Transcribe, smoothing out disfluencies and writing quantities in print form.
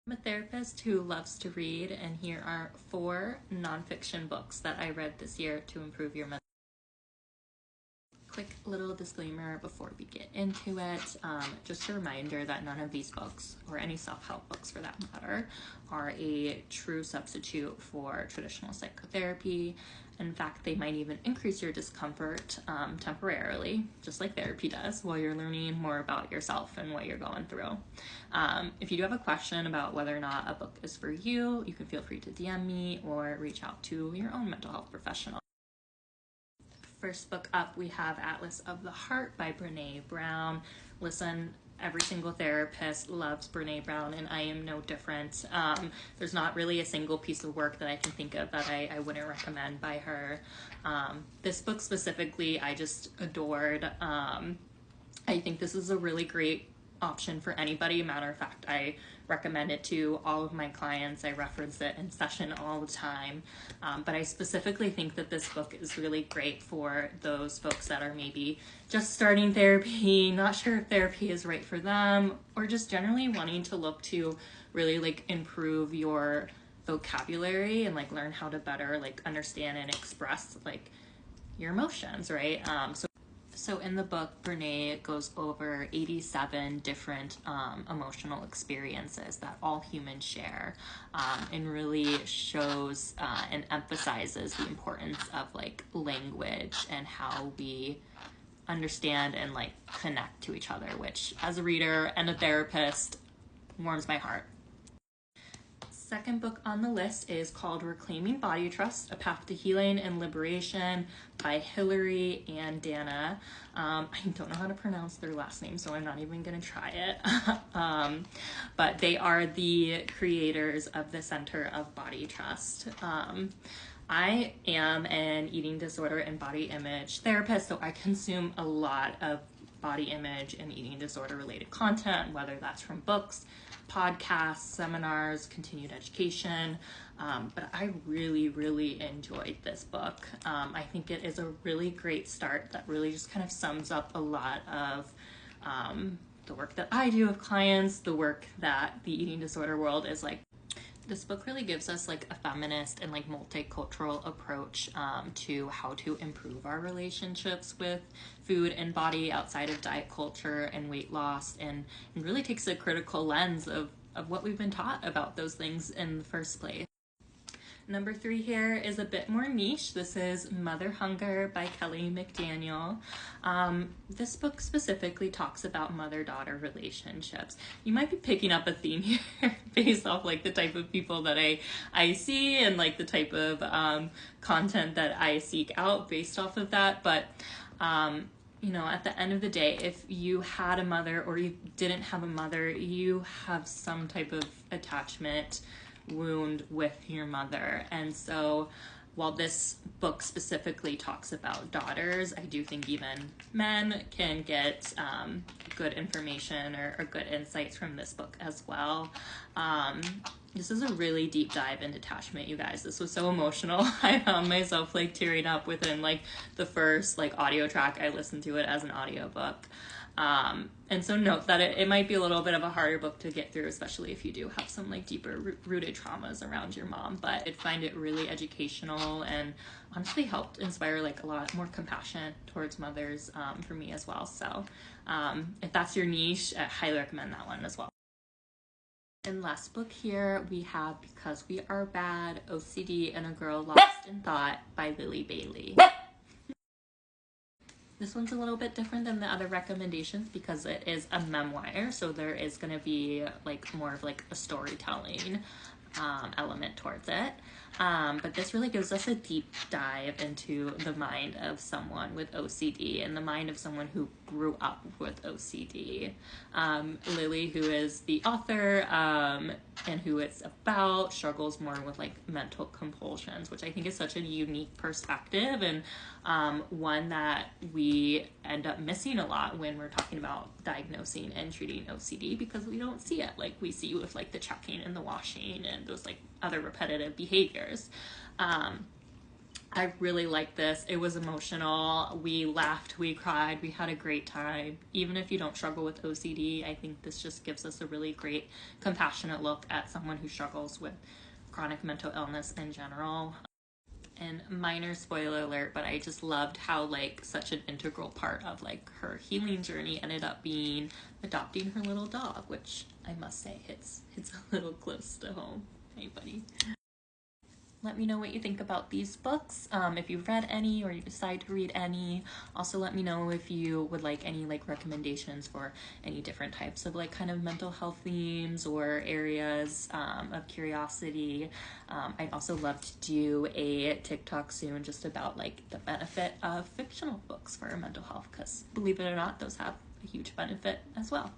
I'm a therapist who loves to read, and here are 4 nonfiction books that I read this year to improve your mental. Quick little disclaimer before we get into it. Just a reminder that none of these books, or any self-help books for that matter, are a true substitute for traditional psychotherapy. In fact, they might even increase your discomfort temporarily, just like therapy does, while you're learning more about yourself and what you're going through. If you do have a question about whether or not a book is for you, you can feel free to DM me or reach out to your own mental health professional. First book up, we have Atlas of the Heart by Brené Brown. Listen, every single therapist loves Brené Brown, and I am no different. There's not really a single piece of work that I can think of that I wouldn't recommend by her. This book specifically, I just adored. I think this is a really great option for anybody. Matter of fact, I recommend it to all of my clients. I reference it in session all the time. But I specifically think that this book is really great for those folks that are maybe just starting therapy, not sure if therapy is right for them, or just generally wanting to look to really like improve your vocabulary and like learn how to better like understand and express like your emotions, right? So in the book, Brené goes over 87 different emotional experiences that all humans share, and really shows and emphasizes the importance of like language and how we understand and like connect to each other, which as a reader and a therapist warms my heart. Second book on the list is called Reclaiming Body Trust, A Path to Healing and Liberation by Hilary and Dana. I don't know how to pronounce their last name, so I'm not even going to try it. But they are the creators of the Center of Body Trust. I am an eating disorder and body image therapist, so I consume a lot of body image and eating disorder related content, whether that's from books, podcasts, seminars, continued education, but I really enjoyed this book. I think it is a really great start that really just kind of sums up a lot of the work that I do with clients, the work that the eating disorder world is like. This book really gives us like a feminist and like multicultural approach to how to improve our relationships with food and body outside of diet culture and weight loss, and really takes a critical lens of what we've been taught about those things in the first place. Number 3 here is a bit more niche. This is Mother Hunger by Kelly McDaniel. This book specifically talks about mother-daughter relationships. You might be picking up a theme here based off like the type of people that I see and like the type of content that I seek out based off of that. But you know, at the end of the day, if you had a mother or you didn't have a mother, you have some type of attachment wound with your mother. And so while this book specifically talks about daughters, I do think even men can get good information or good insights from this book as well. This is a really deep dive into attachment, you guys. This was so emotional. I found myself like tearing up within like the first like audio track. I listened to it as an audiobook. And so note that it might be a little bit of a harder book to get through, especially if you do have some like deeper rooted traumas around your mom, but I find it really educational and honestly helped inspire like a lot more compassion towards mothers for me as well. So if that's your niche, I highly recommend that one as well. And last book here we have Because We Are Bad, OCD and a Girl Lost in Thought by Lily Bailey. This one's a little bit different than the other recommendations because it is a memoir, so there is going to be like more of like a storytelling element towards it. But this really gives us a deep dive into the mind of someone with OCD and the mind of someone who grew up with OCD. Lily, who is the author and who it's about, struggles more with like mental compulsions, which I think is such a unique perspective and one that we end up missing a lot when we're talking about diagnosing and treating OCD, because we don't see it like we see with like the checking and the washing and those like other repetitive behaviors. I really liked this. It was emotional. We laughed, we cried, we had a great time. Even if you don't struggle with OCD, I think this just gives us a really great, compassionate look at someone who struggles with chronic mental illness in general. And minor spoiler alert, but I just loved how like such an integral part of like her healing journey ended up being adopting her little dog, which I must say hits a little close to home. Hey buddy. Let me know what you think about these books, if you've read any or you decide to read any. Also let me know if you would like any like recommendations for any different types of like kind of mental health themes or areas of curiosity. I'd also love to do a TikTok soon just about like the benefit of fictional books for mental health, because believe it or not, those have a huge benefit as well.